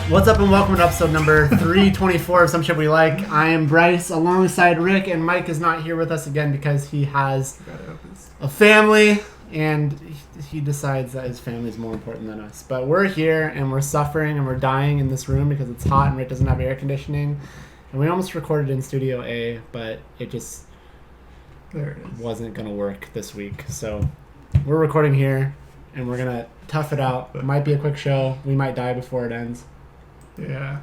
What's up and welcome to episode number 324 of Some Shit We Like. I am Bryce alongside Rick, and Mike is not here with us again because he has a family and he decides that his family is more important than us. But we're here and we're suffering and we're dying in this room because it's hot and Rick doesn't have air conditioning. And we almost recorded in Studio A, but it just wasn't going to work this week. So we're recording here and we're going to tough it out. It might be a quick show. We might die before it ends. Yeah.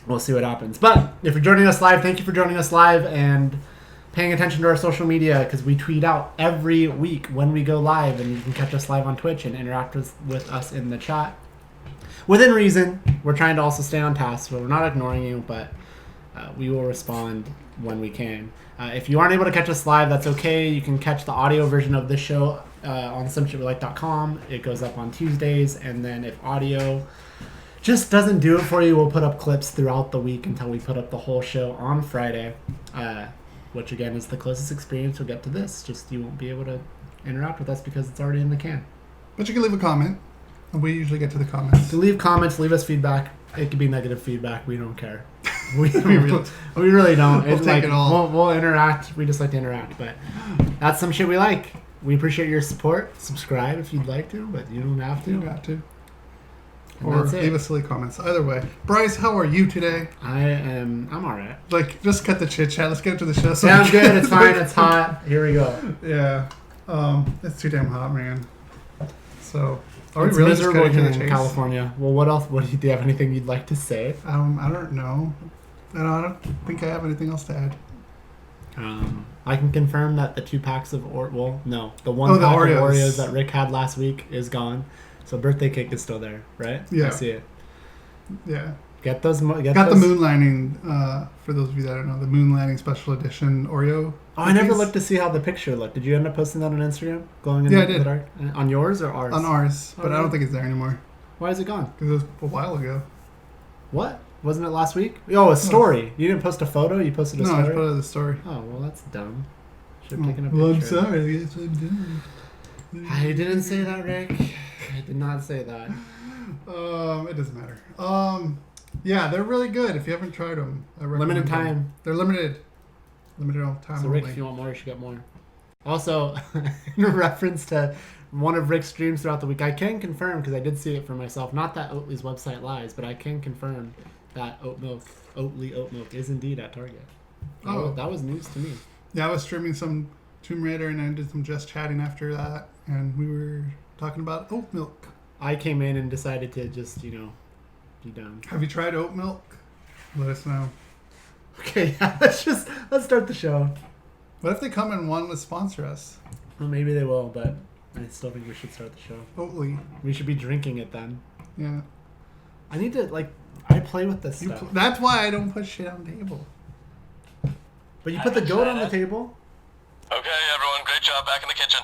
We'll see what happens. But if you're joining us live, thank you for joining us live and paying attention to our social media because we tweet out every week when we go live, and you can catch us live on Twitch and interact with us in the chat. Within reason, we're trying to also stay on task, so we're not ignoring you, but we will respond when we can. If you aren't able to catch us live, that's okay. You can catch the audio version of this show on someshitwelike.com. It goes up on Tuesdays, and then if audio just doesn't do it for you, we'll put up clips throughout the week until we put up the whole show on Friday, which again is the closest experience you'll get to this. Just you won't be able to interact with us because it's already in the can. But you can leave a comment, and we usually get to the comments. To leave comments, leave us feedback. It could be negative feedback. We don't care. We really don't. We'll take it all. We'll interact. We just like to interact. But that's some shit we like. We appreciate your support. Subscribe if you'd like to, but you don't have to. You don't have to. And or leave us silly comments. Either way. Bryce, how are you today? I'm alright. Like, just cut the chit chat. Let's get into the show. Sounds good. It's fine. It's hot. Here we go. Yeah. It's too damn hot, man. So, are we really miserable here in California? Well, what else? Do you have anything you'd like to say? I don't know. I don't think I have anything else to add. I can confirm that the 2 packs of the one pack of Oreos that Rick had last week is gone. So birthday cake is still there, right? Yeah. I see it. Yeah. Got the moon landing, for those of you that don't know, the moon landing special edition Oreo. Oh, I never looked to see how the picture looked. Did you end up posting that on Instagram? Going in the dark? On yours or ours? On ours, but I don't think it's there anymore. Why is it gone? Because it was a while ago. What? Wasn't it last week? Oh, a story. You didn't post a photo? You posted a story? No, I posted the story. Oh, well, that's dumb. Should have taken a picture. Well, I'm sorry. Yes, I'm doing. I didn't say that, Rick. I did not say that. It doesn't matter. Yeah, they're really good. If you haven't tried them, I recommend limited them. time. They're limited time. So Rick, if you want more, you should get more. Also, in reference to one of Rick's streams throughout the week, I can confirm because I did see it for myself. Not that Oatly's website lies, but I can confirm that Oatly oat milk is indeed at Target. Oh, that was news to me. Yeah, I was streaming some Tomb Raider and I did some just chatting after that, and we were talking about oat milk. I came in and decided to just, be done. Have you tried oat milk? Let us know. Okay, yeah, let's start the show. What if they come and want to sponsor us? Well, maybe they will, but I still think we should start the show. Oatly. We should be drinking it then. Yeah. I need to, I play with this stuff. That's why I don't put shit on the table. But you put the goat on the table? Okay, everyone, great job. Back in the kitchen.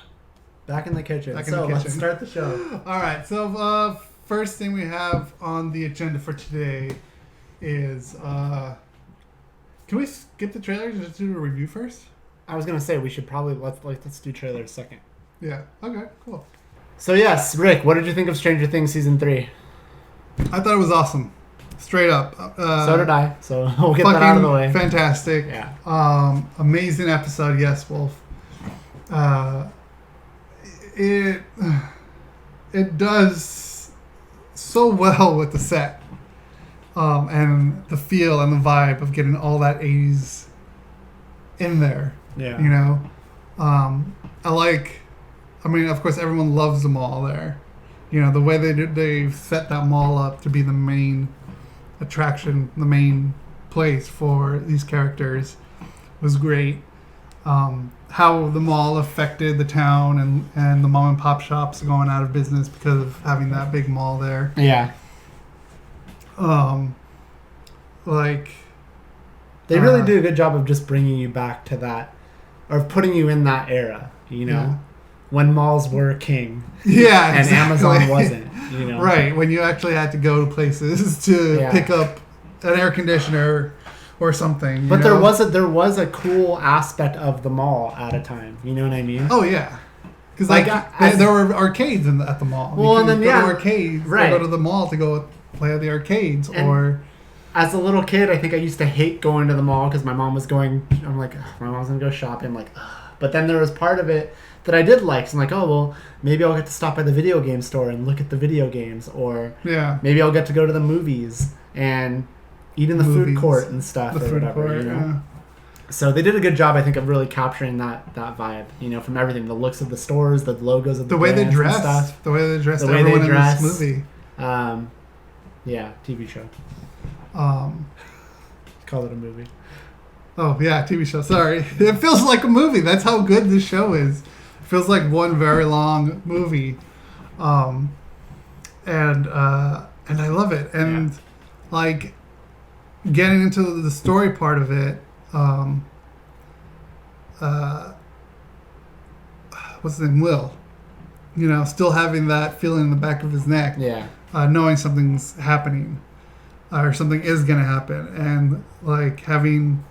Back in the kitchen. Let's start the show. All right, so first thing we have on the agenda for today is, can we skip the trailers and just do a review first? I was gonna say we should probably let's do trailers second. Yeah. Okay. Cool. So yes, Rick, what did you think of Stranger Things season 3? I thought it was awesome. Straight up. So did I. So we'll get that out of the way. Fantastic. Yeah. Amazing episode. Yes, Wolf. It does so well with the set, and the feel and the vibe of getting all that 80s in there. Yeah. I mean, of course, everyone loves the mall there. The way they've set that mall up to be the main attraction, the main place for these characters was great. How the mall affected the town and the mom and pop shops going out of business because of having that big mall there. Yeah. They really do a good job of just bringing you back to that, or putting you in that era, Yeah. When malls were king. Yeah, and Amazon wasn't, Right, when you actually had to go to places to pick up an air conditioner or something. But there was a cool aspect of the mall at a time. You know what I mean? Oh yeah, because there were arcades at the mall. Well, and then go to arcades. Right. Or go to the mall to go play at the arcades And or. As a little kid, I think I used to hate going to the mall because my mom was going. I'm like, "Ugh, my mom's gonna go shopping. I'm like, ugh. But then there was part of it that I did like. So I'm like, oh well, maybe I'll get to stop by the video game store and look at the video games, or maybe I'll get to go to the movies and eat in the food court and stuff, or whatever. Yeah. So they did a good job, I think, of really capturing that vibe. From everything, the looks of the stores, the logos of the way they dress, dressed, the way they dressed, the way everyone they dress, in this movie. Yeah, TV show. Call it a movie. Oh yeah, TV show. Sorry, it feels like a movie. That's how good this show is. It feels like one very long movie, and I love it. And like getting into the story part of it. What's his name? Will. Still having that feeling in the back of his neck. Yeah. Knowing something's happening. Or something is going to happen. And, like, having...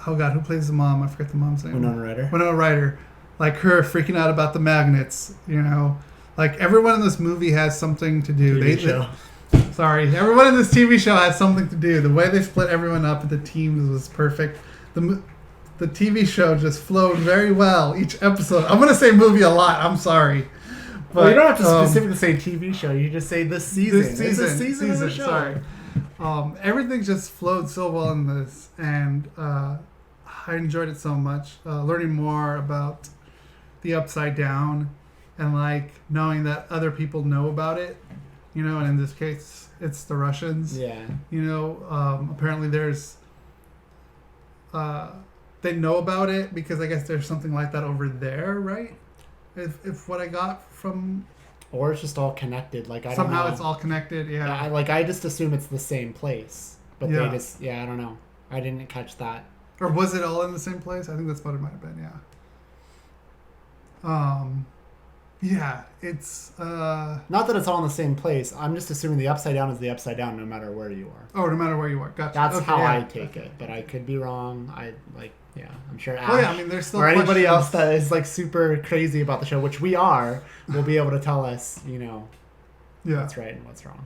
Oh, God, who plays the mom? I forget the mom's name. Winona Ryder. Like, her freaking out about the magnets, Like, everyone in this movie has something to do. Everyone in this TV show has something to do. The way they split everyone up into teams was perfect. The TV show just flowed very well each episode. I'm going to say movie a lot. I'm sorry. But, you don't have to specifically say TV show. You just say this season. It's a season of the show. Sorry. Everything just flowed so well in this, and I enjoyed it so much. Learning more about the Upside Down, and like knowing that other people know about it. And in this case, it's the Russians. Yeah. Apparently there's. They know about it because I guess there's something like that over there, right? If what I got from, or it's just all connected. Like somehow it's all connected. Yeah. I just assume it's the same place, but they just I don't know. I didn't catch that. Or was it all in the same place? I think that's what it might have been. Yeah. Yeah. It's not that it's all in the same place. I'm just assuming the Upside Down is the Upside Down, no matter where you are. Oh, no matter where you are. Gotcha. That's how I take it, but I could be wrong. I'm sure Ash there's still or anybody questions. else that is like super crazy about the show, which we are, will be able to tell us, what's right and what's wrong.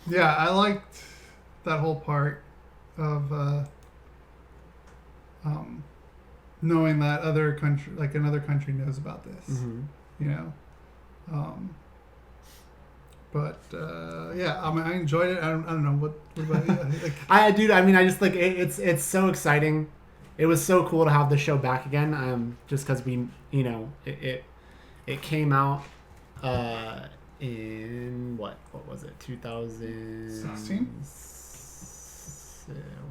Yeah, I liked that whole part of knowing that another country knows about this. Mm-hmm. But I enjoyed it. I don't know what about you? Like, I just like it's so exciting. It was so cool to have the show back again. Just because we it came out in what was it 2016?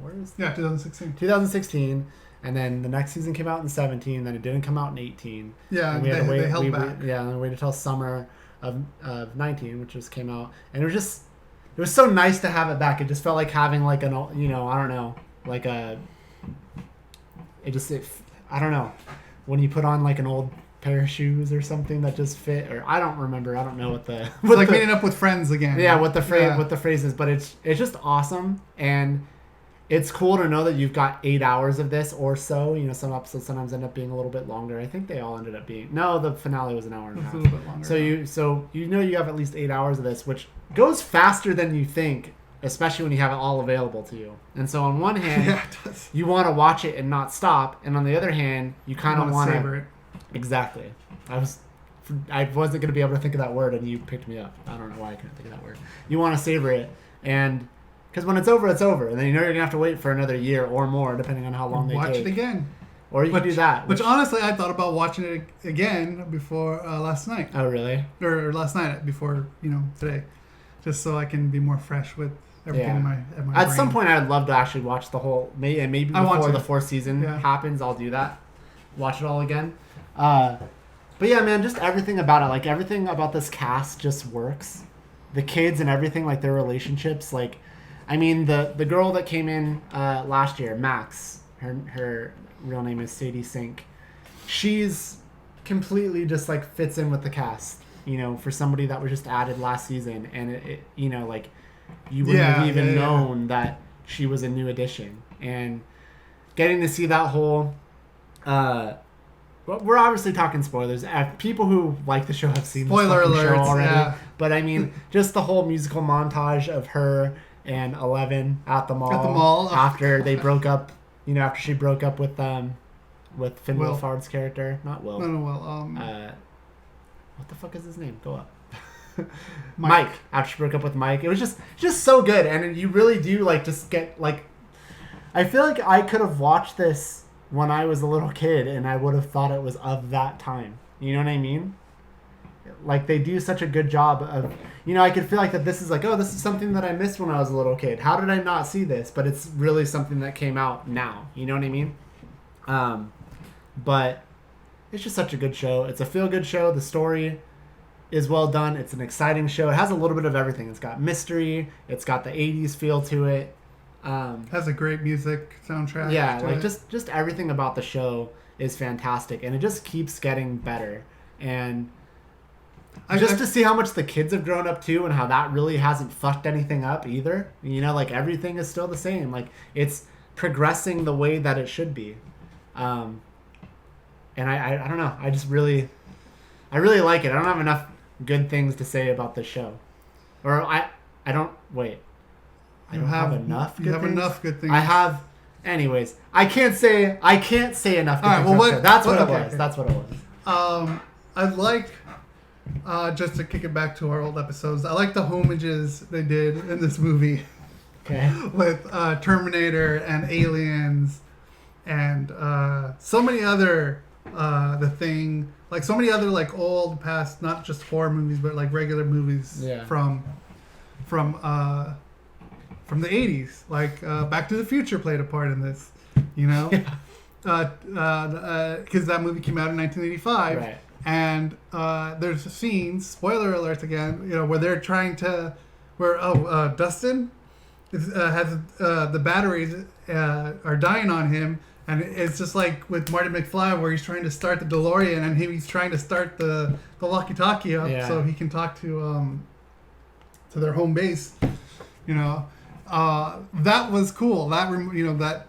Where is that? Yeah, 2016. 2016. And then the next season came out in 17. Then it didn't come out in 18. Yeah, and they held back. And we waited until summer of 19, which just came out, and it was so nice to have it back. It just felt like having like I don't know, like I don't know, when you put on like an old pair of shoes or something that just fit, or I don't remember. I don't know what the meeting up with friends again. Yeah, what the phrase is, but it's just awesome, and it's cool to know that you've got 8 hours of this or so. Some episodes sometimes end up being a little bit longer. I think they all ended up being... No, the finale was an hour and a half. A little bit longer. So you have at least 8 hours of this, which goes faster than you think, especially when you have it all available to you. And so on one hand, you want to watch it and not stop, and on the other hand, you kind of want to... savor it. Exactly. I wasn't going to be able to think of that word, and you picked me up. I don't know why I couldn't think of that word. You want to savor it, and... Because when it's over, and then you're going to have to wait for another year or more, depending on how long they take. Watch it again. Or you can do that. Which honestly, I thought about watching it again before last night. Oh, really? Or last night before, today. Just so I can be more fresh with everything in my At brain. some point, I'd love to actually watch the whole... Maybe before the fourth season happens, I'll do that. Watch it all again. But yeah, man, just everything about it. Like, everything about this cast just works. The kids and everything, like, their relationships, like... I mean, the girl that came in last year, Max, her real name is Sadie Sink. She's completely just like fits in with the cast, for somebody that was just added last season, and it like you wouldn't have even known that she was a new addition, and getting to see that whole Well, we're obviously talking spoilers. People who like the show have seen Spoiler this fucking show alerts, already. yeah. But I mean, just the whole musical montage of her and 11 at the mall. After they broke up, after she broke up with Finn Will. Wolfhard's character. Not Will. No, Will. What the fuck is his name? Go up. Mike. After she broke up with Mike. It was just so good. And you really do, like, just get, like... I feel like I could have watched this when I was a little kid, and I would have thought it was of that time. You know what I mean? Like, they do such a good job of... I could feel like that this is like, oh, this is something that I missed when I was a little kid. How did I not see this? But it's really something that came out now. You know what I mean? But it's just such a good show. It's a feel-good show. The story is well done. It's an exciting show. It has a little bit of everything. It's got mystery. It's got the 80s feel to it. Has a great music soundtrack. Yeah, like just everything about the show is fantastic, and it just keeps getting better. And to see how much the kids have grown up too, and how that really hasn't fucked anything up either. Like everything is still the same. Like it's progressing the way that it should be. And I don't know. I really like it. I don't have enough good things to say about this show, or I don't wait. I don't have enough good things. You have enough good things. I have... Anyways, I can't say enough good things. Well, That's what it was. That's what it was. I'd like, just to kick it back to our old episodes, I like the homages they did in this movie. Okay. With Terminator and Aliens and so many other... The Thing... Like, so many other, like, old past... Not just horror movies, but, like, regular movies from the 80s, like Back to the Future played a part in this, because that movie came out in 1985, right. And there's a scene, spoiler alert again, where they're trying to, Dustin has the batteries are dying on him, and it's just like with Marty McFly where he's trying to start the DeLorean and he's trying to start the walkie-talkie up so he can talk to their home base, that was cool. That that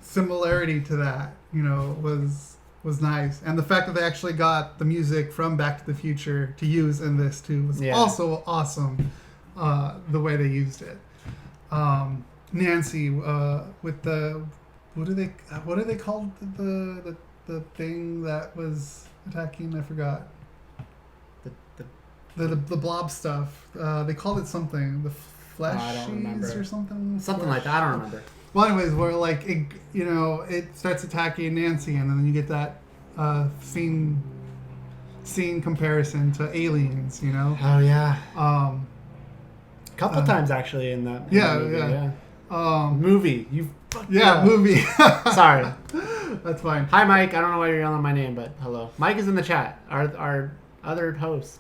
similarity to that, was nice, and the fact that they actually got the music from Back to the Future to use in this too was also awesome. The way they used it, Nancy with the what do they call the thing that was attacking? I forgot. The blob stuff. They called it something. The Flashies or something? Something like that. I don't remember. Well, anyways, where like it starts attacking Nancy, and then you get that scene comparison to Aliens. Oh yeah. A couple times actually in that. Movie. Movie. Sorry. That's fine. Hi, Mike. I don't know why you're yelling my name, but hello. Mike is in the chat. Our other host.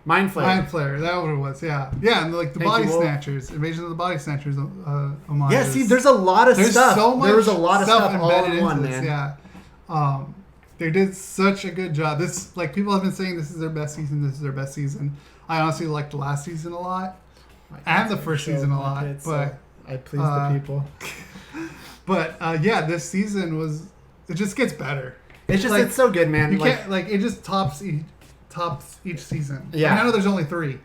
Mind Flare, that what it was, yeah, and like the Body Snatchers, Invasion of the Body Snatchers homages. Yeah, see, there's a lot of stuff. So much there was a lot of stuff all in one, this, man. Yeah, they did such a good job. This, like, people have been saying this is their best season. I honestly liked the last season a lot, and the first season a lot. But I please the people. But this season it just gets better. It's just it's so good, man. You can't it just tops each season. Yeah. I know there's only 3,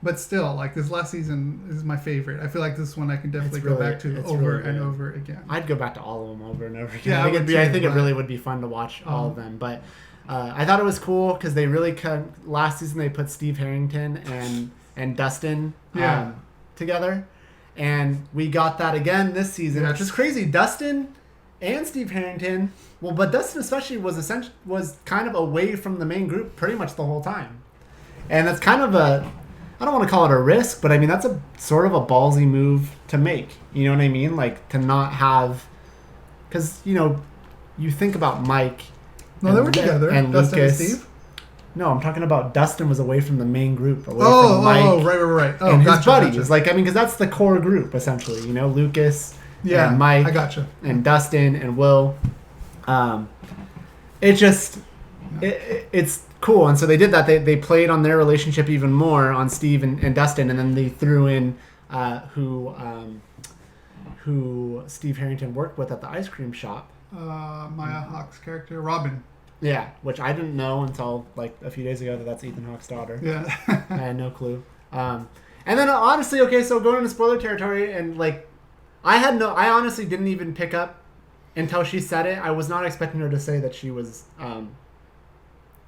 but still, like, this last season is my favorite. I feel like this one I can definitely go back to over and over again. I'd go back to all of them over and over again. Yeah, I think it really would be fun to watch all of them. But I thought it was cool because they really last season they put Steve Harrington and Dustin together, and we got that again this season, which is crazy. Dustin and Steve Harrington. Well, but Dustin especially was kind of away from the main group pretty much the whole time. And that's kind of I don't want to call it a risk, but I mean, that's a sort of a ballsy move to make. You know what I mean? Like, to not have... Because, you think about Mike... No, they were together. And Dustin Lucas. and Steve? No, I'm talking about Dustin was away from the main group. Away from Mike right. Oh, and gotcha, his buddies. Gotcha. Like, I mean, because that's the core group, essentially. Lucas and Mike. I gotcha. And Dustin and Will. It's cool, and so they did that. They played on their relationship even more on Steve and Dustin, and then they threw in who Steve Harrington worked with at the ice cream shop. Maya Hawke's character, Robin. Yeah, which I didn't know until like a few days ago that that's Ethan Hawke's daughter. Yeah. I had no clue. And then honestly, okay, so going into spoiler territory, and like, I honestly didn't even pick up until she said it. I was not expecting her to say that she was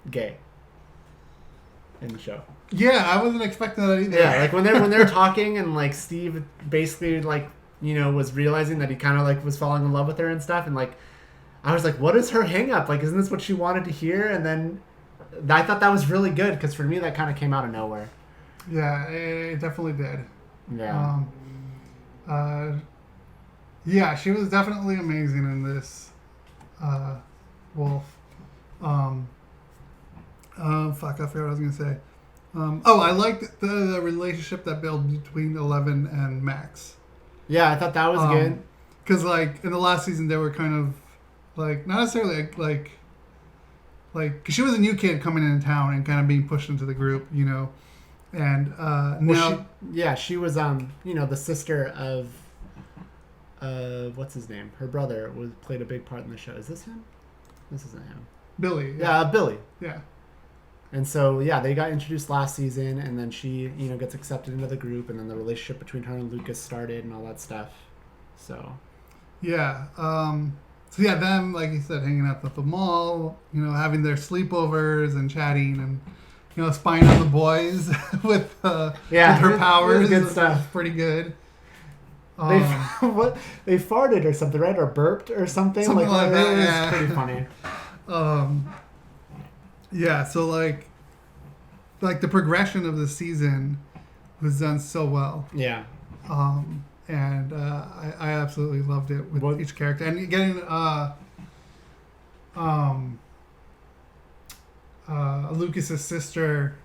gay in the show. Yeah, I wasn't expecting that either. Yeah, like when they're talking and like Steve basically like, you know, was realizing that he kind of like was falling in love with her and stuff, and like I was like, what is her hang up? Like, isn't this what she wanted to hear? And then I thought that was really good because for me that kind of came out of nowhere. Yeah, it definitely did. Yeah. Yeah, she was definitely amazing in this. Wolf. Fuck, I forgot what I was gonna say. I liked the relationship that built between 11 and Max. Yeah, I thought that was good. Because like in the last season, they were kind of like not necessarily like cause she was a new kid coming into town and kind of being pushed into the group, you know. And now, she was you know, the sister of what's his name? Her brother played a big part in the show. Is this him? This isn't him. Billy. Yeah, Billy. Yeah. And so, yeah, they got introduced last season, and then she, you know, gets accepted into the group, and then the relationship between her and Lucas started and all that stuff. So. Yeah. So, yeah, them, like you said, hanging out at the mall, you know, having their sleepovers and chatting and, you know, spying on the boys with her powers. Good stuff. Pretty good. They farted or something, right? Or burped or something. Something like that, it yeah. was pretty funny. Yeah, so like the progression of the season was done so well. Yeah. And I absolutely loved it with each character. And getting Lucas's sister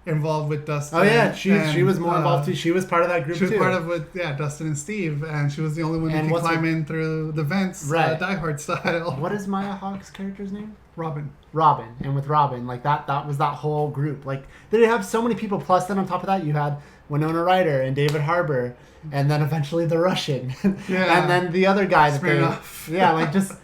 involved with Dustin. Oh yeah, she was more involved too. She was part of that group too. She was part of it, Dustin and Steve, and she was the only one who could climb in through the vents, right. Die Hard style. What is Maya Hawke's character's name? Robin. And with Robin, like that was that whole group. Like they have so many people. Plus, then on top of that, you had Winona Ryder and David Harbour, and then eventually the Russian, yeah, and then the other guy. Like just.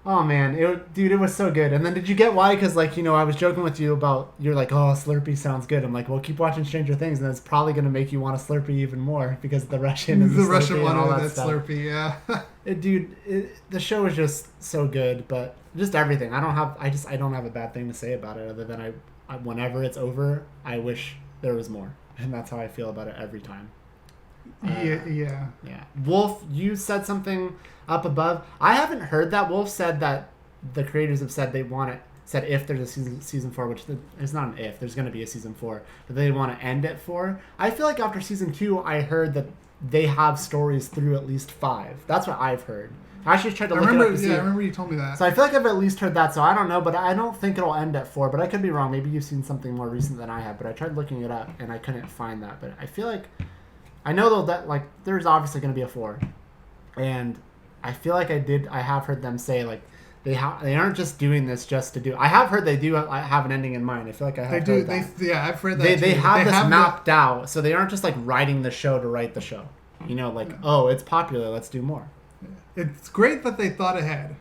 Oh man, it was so good. And then did you get why? Because like, you know, I was joking with you about, you're like, oh, Slurpee sounds good. I'm like, well, keep watching Stranger Things, and it's probably going to make you want a Slurpee even more because the Russian is the Russian one, all that Slurpee, yeah. The show is just so good, but just everything. I don't have a bad thing to say about it other than I whenever it's over, I wish there was more, and that's how I feel about it every time. Yeah. Wolf, you said something up above. I haven't heard that. Wolf said that the creators have said they want it. Said if there's a season 4, which it's not an if. There's going to be a season 4, but they want to end it 4. I feel like after season 2, I heard that they have stories through at least 5. That's what I've heard. I actually tried to look it up to see. Yeah, I remember you told me that. So I feel like I've at least heard that. So I don't know, but I don't think it'll end at 4. But I could be wrong. Maybe you've seen something more recent than I have. But I tried looking it up and I couldn't find that. But I feel like I know though that like there's obviously going to be a 4, and I feel like I have heard them say like they aren't just doing this just to do. I have heard they do have an ending in mind. I feel like I have heard that. I've heard that. They have this mapped out, so they aren't just like writing the show to write the show. You know, like oh, it's popular, let's do more. It's great that they thought ahead.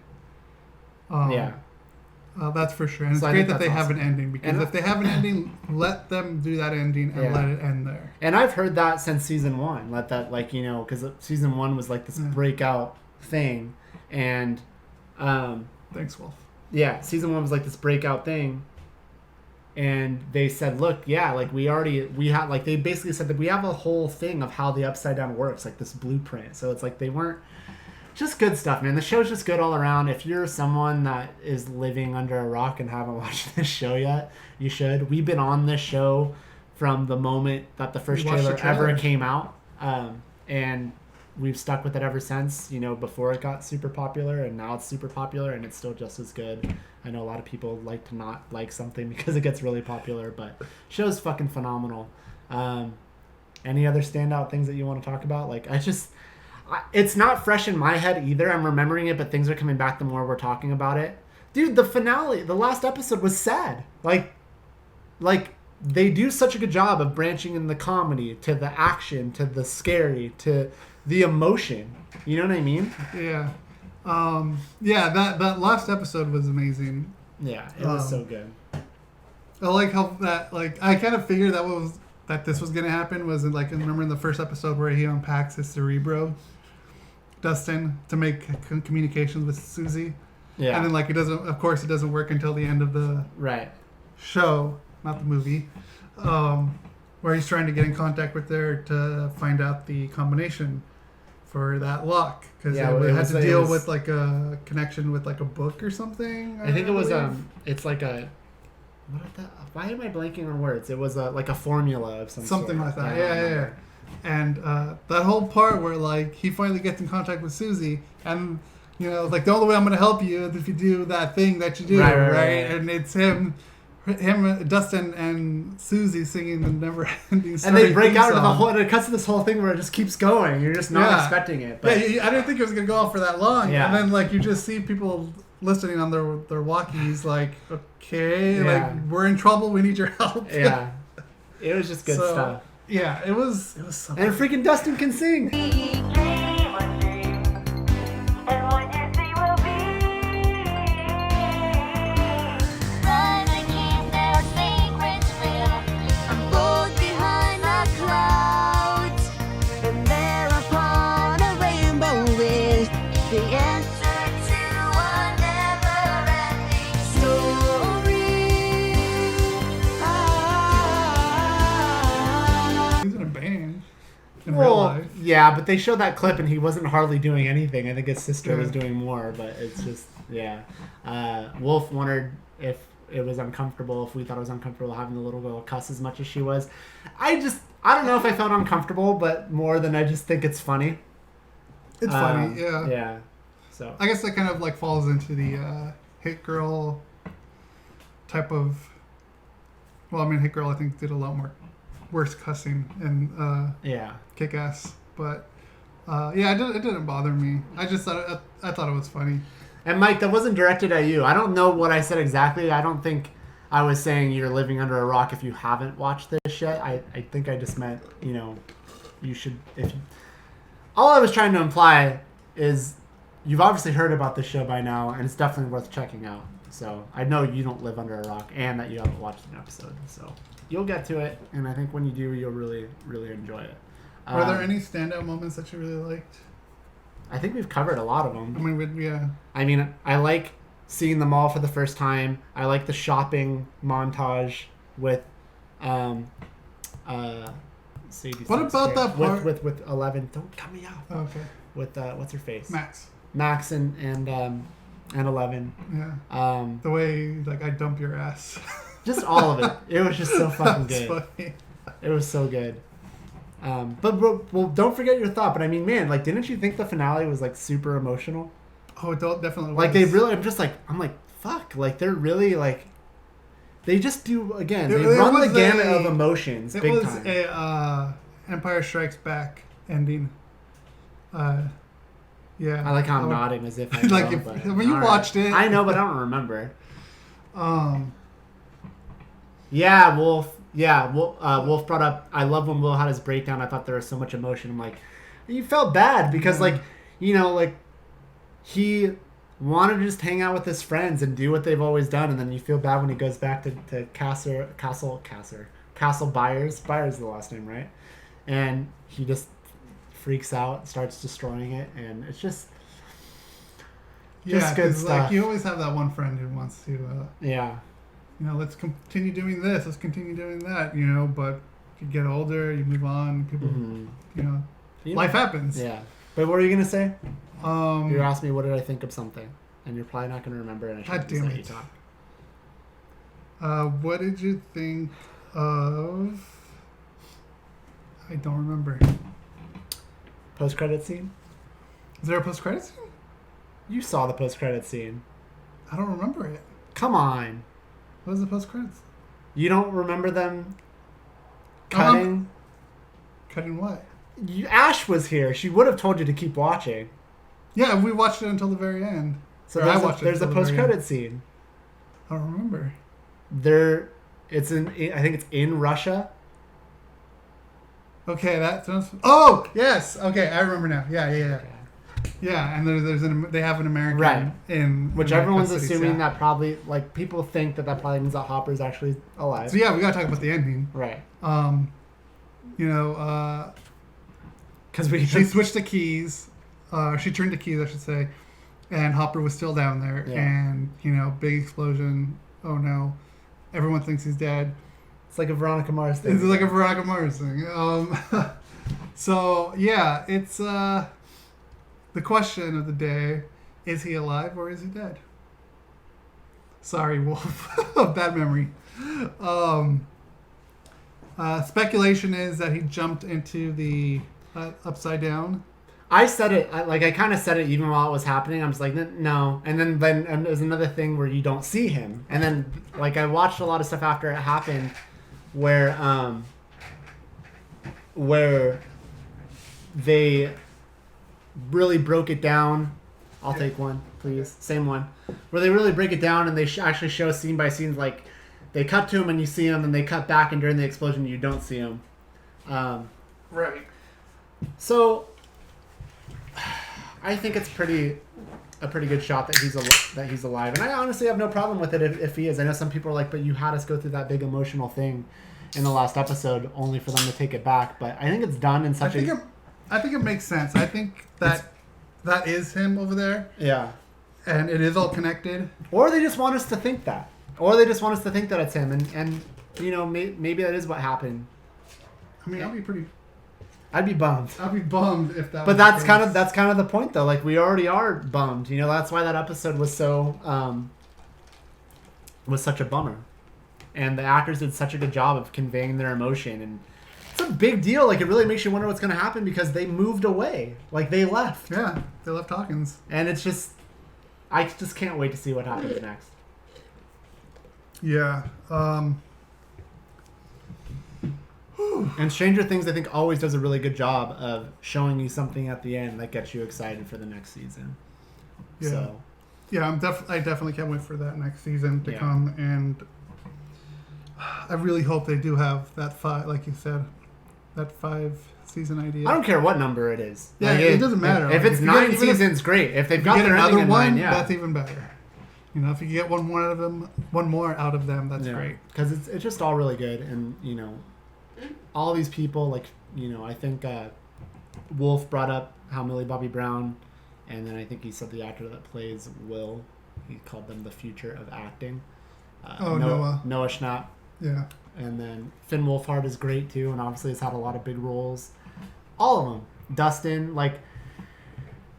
That's for sure. And so it's great that they have an ending, because if they have an ending, let them do that ending and let it end there. And I've heard that since season 1. Let that, like, you know, because season 1 was like this breakout thing. And thanks, Wolf. Yeah, season 1 was like this breakout thing. And they said, look, like we have, like they basically said that we have a whole thing of how the Upside Down works, like this blueprint. So it's like they weren't. Just good stuff, man. The show's just good all around. If you're someone that is living under a rock and haven't watched this show yet, you should. We've been on this show from the moment that the first trailer ever came out. And we've stuck with it ever since, you know, before it got super popular, and now it's super popular, and it's still just as good. I know a lot of people like to not like something because it gets really popular, but the show's fucking phenomenal. Any other standout things that you want to talk about? Like, it's not fresh in my head either. I'm remembering it, but things are coming back the more we're talking about it. Dude, the finale, the last episode was sad. Like they do such a good job of branching in the comedy to the action to the scary to the emotion. You know what I mean? Yeah. Yeah, that last episode was amazing. Yeah, it was so good. I like how that, like, I kind of figured that this was gonna happen. Was like, remember in the first episode where he unpacks his Cerebro, Dustin, to make communications with Susie. Yeah. And then like it doesn't work until the end of the show, not the movie, where he's trying to get in contact with her to find out the combination for that lock, because it had to deal with like a connection with like a book or something. I think it was it's like a why am I blanking on words? It was like a formula of something like that. Yeah. And that whole part where like he finally gets in contact with Susie, and you know, like, the only way I'm going to help you is if you do that thing that you do, right? And it's him, Dustin, and Susie singing the never-ending story. And they break out into the whole, and it cuts to this whole thing where it just keeps going. You're just not expecting it. But yeah, I didn't think it was going to go on for that long. Yeah. And then, like, you just see people listening on their walkies, like, okay, like, we're in trouble, we need your help. Yeah. It was just good stuff. Yeah, it was something. And freaking Dustin can sing. Yeah, but they showed that clip and he wasn't hardly doing anything. I think his sister was doing more, but it's just, Wolf wondered if it was uncomfortable, if we thought it was uncomfortable having the little girl cuss as much as she was. I don't know if I felt uncomfortable, but more than I just think it's funny. It's funny, yeah. Yeah. So I guess that kind of like falls into the Hit Girl type of. Well, I mean, Hit Girl I think did a lot more worse cussing and Kick-Ass, but it didn't bother me. I just thought I thought it was funny. And Mike, that wasn't directed at you. I don't know what I said exactly. I don't think I was saying you're living under a rock if you haven't watched this yet. I think I just meant, you should. All I was trying to imply is you've obviously heard about this show by now, and it's definitely worth checking out. So I know you don't live under a rock and that you haven't watched an episode. So you'll get to it, and I think when you do, you'll really, really enjoy it. Were there any standout moments that you really liked? I think we've covered a lot of them. I mean, I like seeing the mall for the first time. I like the shopping montage with Sadie. What about that part with 11? Don't cut me out. Okay. With what's her face? Max and 11. Yeah. The way like I dump your ass. Just all of it. It was just so fucking good. Funny. It was so good. But don't forget your thought. But I mean, man, like, didn't you think the finale was like super emotional? Oh, it definitely was. Like they really. I'm like, fuck. Like they're really like. They just do again. They run the gamut of emotions. Big time. It was a Empire Strikes Back ending. Yeah. I like how I'm nodding as if I know, like when you watched it. I know, but I don't remember. Yeah, Wolf. Yeah, Wolf brought up. I love when Will had his breakdown. I thought there was so much emotion. I'm like, you felt bad because he wanted to just hang out with his friends and do what they've always done, and then you feel bad when he goes back to Castle Byers. Byers is the last name, right? And he just freaks out, starts destroying it, and it's just good stuff. Like, you always have that one friend who wants to let's continue doing this, let's continue doing that, but you get older, you move on, people life happens. Yeah. But what were you gonna say? You asked me what did I think of something, and you're probably not gonna remember, and I should just let you talk. What did you think of? I don't remember. Post-credit scene? Is there a post-credit scene? You saw the post-credit scene. I don't remember it. Come on. What was the post-credits? You don't remember them cutting? Cutting what? Ash was here. She would have told you to keep watching. Yeah, we watched it until the very end. So there's a post-credit scene. I don't remember. I think it's in Russia. Okay, that sounds... Oh, yes! Okay, I remember now. Yeah. Okay. Yeah, and they have an American Right. in Which in everyone's custody, assuming yeah. that probably, like, people think that probably means that Hopper's actually alive. So yeah, we gotta talk about the ending. Right. You know, Because she switched the keys. She turned the keys, I should say, and Hopper was still down there. Yeah. And you know, big explosion. Oh no, everyone thinks he's dead. It's like a Veronica Mars thing. It's like a Veronica Mars thing. So yeah, it's the question of the day: is he alive or is he dead? Sorry, Wolf. Bad memory. Speculation is that he jumped into the upside down. I said it, I kind of said it even while it was happening. I was like, no. And then and there's another thing where you don't see him. And then, like, I watched a lot of stuff after it happened where they really broke it down. I'll take one, please. Same one. Where they really break it down and they actually show scene by scene, like, they cut to him and you see him, and they cut back, and during the explosion you don't see him. Right. So I think it's a pretty good shot that he's alive, and I honestly have no problem with it if he is. I know some people are like, but you had us go through that big emotional thing in the last episode only for them to take it back. But I think it's done in such I think it makes sense. I think that is him over there, yeah, and it is all connected. or they just want us to think that, it's him, and you know, maybe that is what happened. I mean, I'd be bummed. I'd be bummed if that. But that's kind of the point, though. Like, we already are bummed. You know, that's why that episode was so was such a bummer, and the actors did such a good job of conveying their emotion, and it's a big deal. Like, it really makes you wonder what's going to happen because they moved away. Like, they left. Yeah, they left Hawkins, and it's just, I just can't wait to see what happens next. Yeah. And Stranger Things, I think, always does a really good job of showing you something at the end that gets you excited for the next season. Yeah. So. Yeah, I definitely can't wait for that next season to come, and I really hope they do have that 5, like you said, that 5-season idea. I don't care what number it is. Yeah, like it doesn't matter. If it's 9 seasons, great. If they've got their ending in mind, yeah, that's even better. You know, if you get one more out of them, that's great. Because it's just all really good, and you know, all these people, like, you know, I think Wolf brought up how Millie Bobby Brown, and then I think he said the actor that plays Will, he called them the future of acting. Noah Schnapp. Yeah. And then Finn Wolfhard is great too, and obviously has had a lot of big roles. All of them. Dustin, like,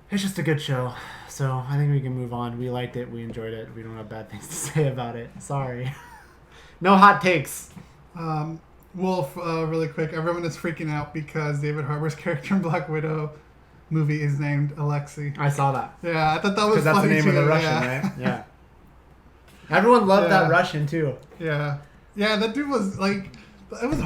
it's just a good show. So I think we can move on. We liked it. We enjoyed it. We don't have bad things to say about it. Sorry. No hot takes. Wolf, really quick. Everyone is freaking out because David Harbour's character in Black Widow movie is named Alexei. I saw that. Yeah, I thought that was funny. Because that's the name too. of the Russian, right? Yeah. Everyone loved that Russian too. Yeah. Yeah, that dude was like, it was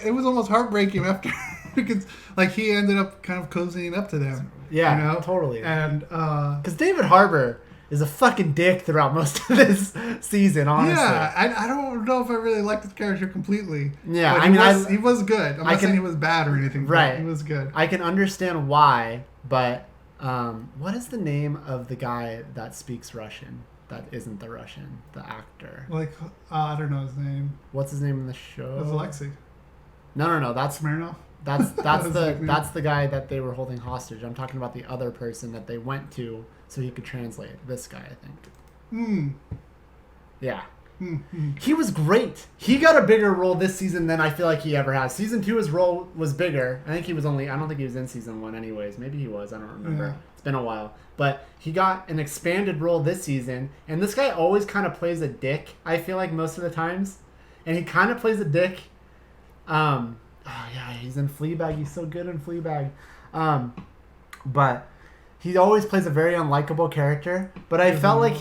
it was almost heartbreaking after, because like he ended up kind of cozying up to them. Yeah, you know? Totally. And because David Harbour is a fucking dick throughout most of this season, honestly. Yeah, I don't know if I really liked his character completely. Yeah, but he was good. I'm not saying he was bad or anything. Right. But he was good. I can understand why, but what is the name of the guy that speaks Russian? That isn't the Russian, the actor. Like, I don't know his name. What's his name in the show? It was Alexei. No. That's Smirnoff. That's the guy that they were holding hostage. I'm talking about the other person that they went to so he could translate. This guy, I think. Yeah. He was great. He got a bigger role this season than I feel like he ever has. Season 2, his role was bigger. I don't think he was in season 1 anyways. Maybe he was. I don't remember. Yeah. It's been a while. But he got an expanded role this season. And this guy always kind of plays a dick, I feel like, most of the times. And he kind of plays a dick. He's in Fleabag. He's so good in Fleabag. But he always plays a very unlikable character. But I felt like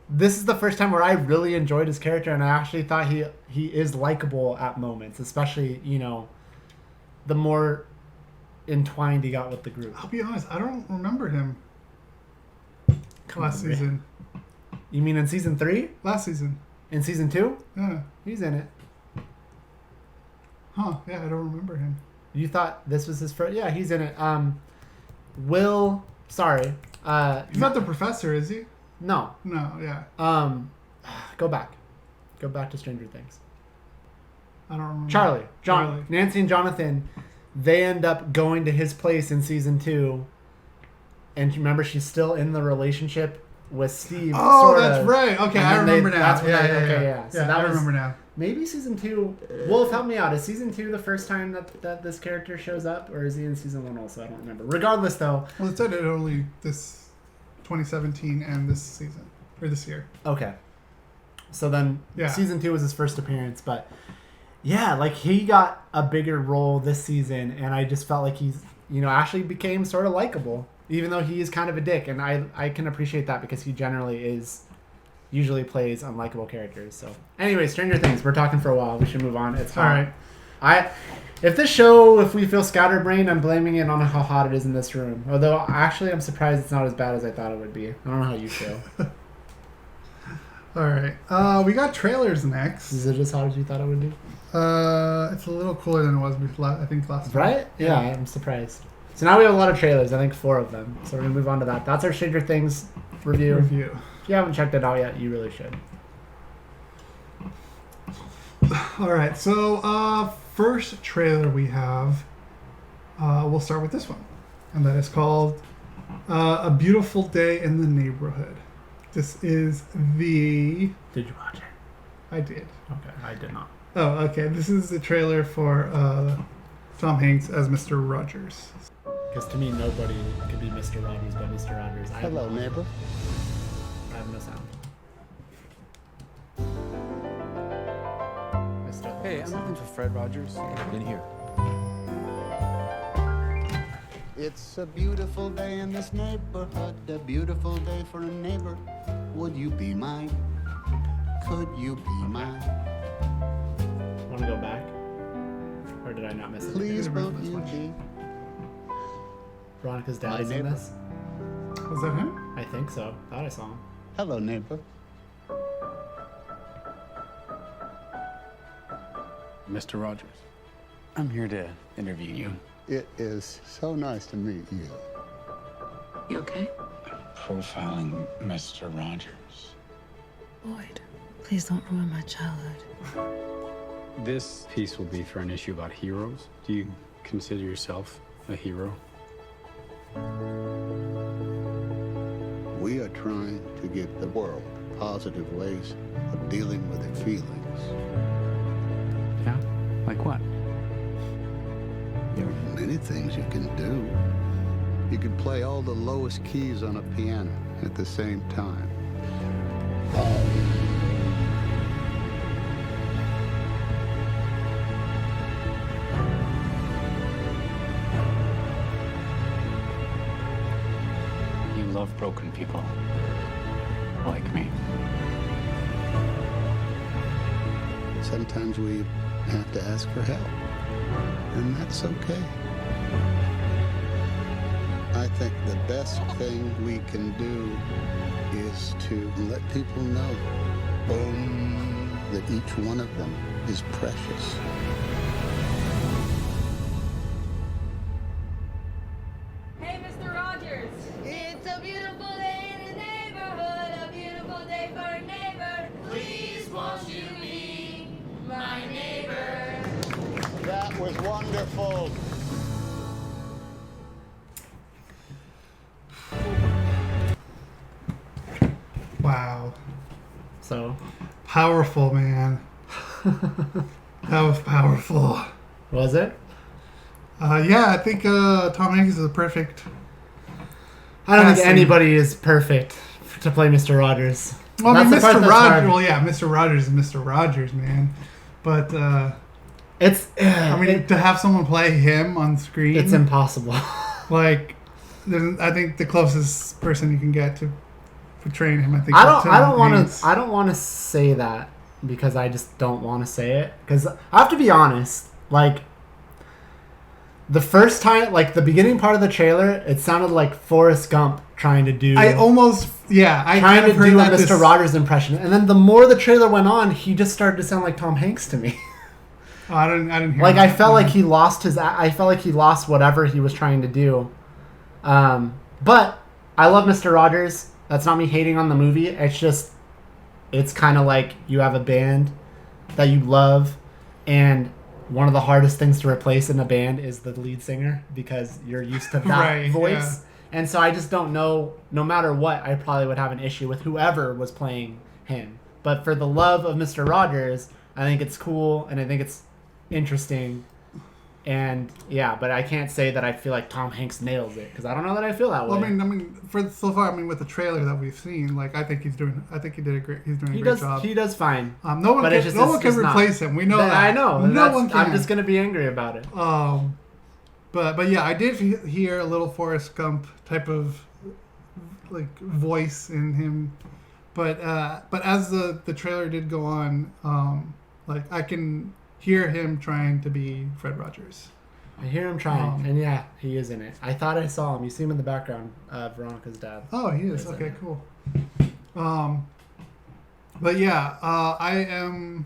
this is the first time where I really enjoyed his character, and I actually thought he is likable at moments, especially, you know, the more entwined he got with the group. I'll be honest, I don't remember him last season. You mean in season 3? Last season. In season 2? Yeah. He's in it. Huh, yeah, I don't remember him. You thought this was his first? Yeah, he's in it. Will Sorry. He's not the professor, is he? No. No, yeah. Go back. Go back to Stranger Things. I don't remember. Charlie. Nancy and Jonathan, they end up going to his place in season 2. And remember, she's still in the relationship with Steve. Oh, that's right. Okay, I remember now. So I remember now. Maybe season 2. Wolf, help me out. Is season 2 the first time that this character shows up, or is he in season 1 also? I don't remember. Regardless, though. Well, it said it only this 2017 and this season or this year. Okay. So then, season 2 was his first appearance, but yeah, like he got a bigger role this season, and I just felt like he's, actually became sort of likable, even though he is kind of a dick, and I can appreciate that because he usually plays unlikable characters. So anyway, Stranger Things, we're talking for a while. We should move on. It's hot. All right. If we feel scatterbrained, I'm blaming it on how hot it is in this room. Although actually, I'm surprised it's not as bad as I thought it would be. I don't know how you feel. All right. We got trailers next. Is it as hot as you thought it would be? It's a little cooler than it was before, I think last time. Right? Yeah, I'm surprised. So now we have a lot of trailers. I think 4 of them. So we're going to move on to that. That's our Stranger Things review. If you haven't checked it out yet, you really should. All right. So first trailer we have, we'll start with this one. And that is called A Beautiful Day in the Neighborhood. This is the... Did you watch it? I did. Okay, I did not. Oh, okay. This is the trailer for Tom Hanks as Mr. Rogers. Because to me, nobody could be Mr. Rogers but Mr. Rogers. Hello, neighbor. I have no sound. Hey, I'm looking for Fred Rogers. In here. It's a beautiful day in this neighborhood, a beautiful day for a neighbor. Would you be mine? Could you be mine? Want to go back? Or did I not miss it? Please won't you be? Veronica's dad is in this? Was that him? I think so. Thought I saw him. Hello, neighbor. Mr. Rogers, I'm here to interview you. It is so nice to meet you. You okay? Profiling Mr. Rogers. Boyd, please don't ruin my childhood. This piece will be for an issue about heroes. Do you consider yourself a hero? We are trying to give the world positive ways of dealing with their feelings. Yeah? Like what? There are many things you can do. You can play all the lowest keys on a piano at the same time. You love broken people. Like me. Sometimes we have to ask for help, and that's okay. I think the best thing we can do is to let people know that each one of them is precious. Hey, Mr. Rogers! It's a beautiful day in the neighborhood, a beautiful day for a neighbor. Please won't you be my neighbor? That was wonderful. Wow. So? Powerful, man. That was powerful. Was it? Yeah, I think Tom Hanks is a perfect... I don't think anybody is perfect to play Mr. Rogers. Well, I mean, Mr. Rogers... Well, yeah, Mr. Rogers is Mr. Rogers, man. But, it's... I mean, to have someone play him on screen... It's impossible. Like, I think the closest person you can get to portraying him, I think... I don't want to say that because I just don't want to say it. Because I have to be honest, like... The first time, like the beginning part of the trailer, it sounded like Forrest Gump trying to do... I trying to do a Mr. Rogers impression. And then the more the trailer went on, he just started to sound like Tom Hanks to me. Oh, I didn't hear like, that. I felt like he lost whatever he was trying to do. But I love Mr. Rogers. That's not me hating on the movie. It's kind of like you have a band that you love, and one of the hardest things to replace in a band is the lead singer because you're used to that voice. Yeah. And so I just don't know, no matter what, I probably would have an issue with whoever was playing him. But for the love of Mr. Rogers, I think it's cool and I think it's interesting. And yeah, but I can't say that I feel like Tom Hanks nails it because I don't know that I feel that way. Well, I mean, for so far, with the trailer that we've seen, like I think he's doing a great job. He does fine. No one can replace him. We know that. I know. No one can. I'm just gonna be angry about it. But yeah, I did hear a little Forrest Gump type of like voice in him. But as the trailer did go on, like I can hear him trying to be Fred Rogers. I hear him trying, and yeah, he is in it. I thought I saw him. You see him in the background, Veronica's dad. Oh, he is. Okay, cool. But yeah, I am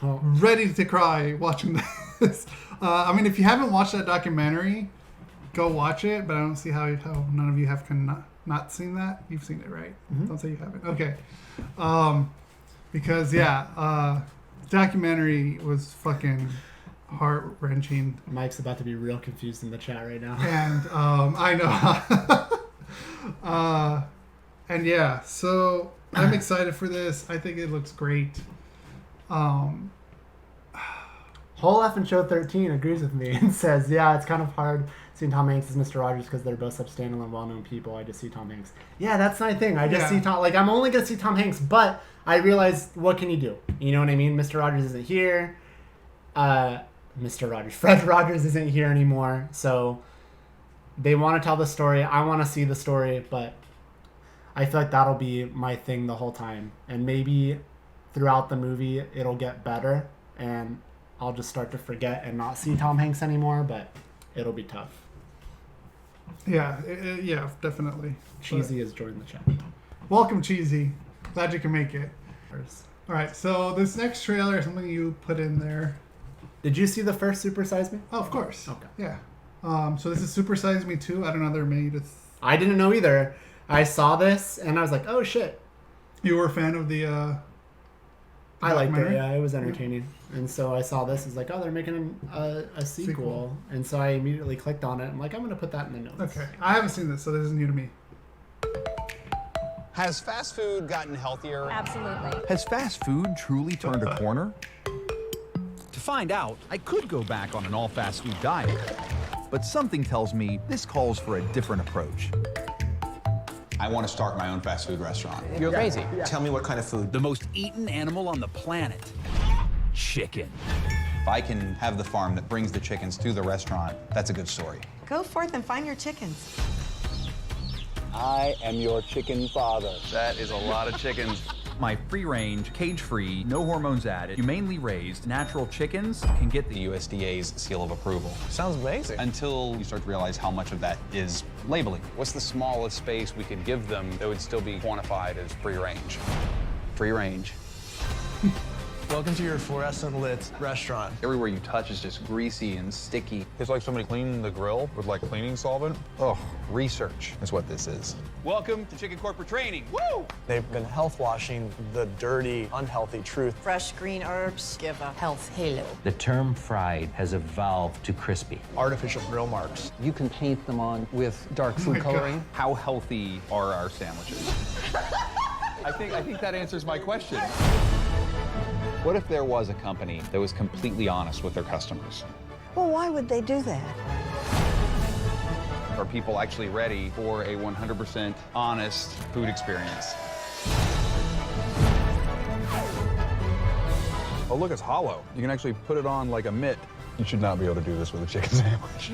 ready to cry watching this. I mean, if you haven't watched that documentary, go watch it. But I don't see how none of you have not seen that. You've seen it, right? Mm-hmm. Don't say you haven't. Okay. Because documentary was fucking heart-wrenching. Mike's about to be real confused in the chat right now. And I know. And yeah, so I'm excited for this. I think it looks great. Whole F and Show 13 agrees with me and says, yeah, it's kind of hard seeing Tom Hanks as Mr. Rogers because they're both such standalone, well-known people. I just see Tom Hanks. Yeah, that's my thing. I just see Tom. Like, I'm only going to see Tom Hanks, but I realize, what can you do? You know what I mean? Mr. Rogers isn't here. Fred Rogers isn't here anymore. So they want to tell the story. I want to see the story, but I feel like that'll be my thing the whole time. And maybe throughout the movie, it'll get better, and I'll just start to forget and not see Tom Hanks anymore, but it'll be tough. Yeah, yeah, definitely. Cheesy has joined the chat. Welcome, Cheesy. Glad you can make it. All right, so this next trailer is something you put in there. Did you see the first Super Size Me? Oh, of course. Okay. Yeah. So this is Super Size Me 2. I don't know, they're made. I didn't know either. I saw this and I was like, oh shit. You were a fan of the I liked it, yeah. It was entertaining. Yeah. And so I saw this. It's like, oh, they're making a sequel. And so I immediately clicked on it. I'm like, I'm going to put that in the notes. Okay. I haven't seen this, so this is new to me. Has fast food gotten healthier? Absolutely. Has fast food truly turned a corner? To find out, I could go back on an all-fast food diet. But something tells me this calls for a different approach. I want to start my own fast food restaurant. You're crazy. Yeah. Tell me what kind of food. The most eaten animal on the planet. Chicken. If I can have the farm that brings the chickens to the restaurant, that's a good story. Go forth and find your chickens. I am your chicken father. That is a lot of chickens. My free-range, cage-free, no hormones added, humanely raised, natural chickens can get the USDA's seal of approval. Sounds amazing. Until you start to realize how much of that is labeling. What's the smallest space we could give them that would still be quantified as free range? Free range. Welcome to your fluorescent lit restaurant. Everywhere you touch is just greasy and sticky. It's like somebody cleaning the grill with like cleaning solvent. Oh, research is what this is. Welcome to Chicken Corporate Training. Woo! They've been health washing the dirty, unhealthy truth. Fresh green herbs give a health halo. The term fried has evolved to crispy. Artificial grill marks. You can paint them on with dark food coloring. God. How healthy are our sandwiches? I think that answers my question. What if there was a company that was completely honest with their customers? Well, why would they do that? Are people actually ready for a 100% honest food experience? Oh, look, it's hollow. You can actually put it on like a mitt. You should not be able to do this with a chicken sandwich.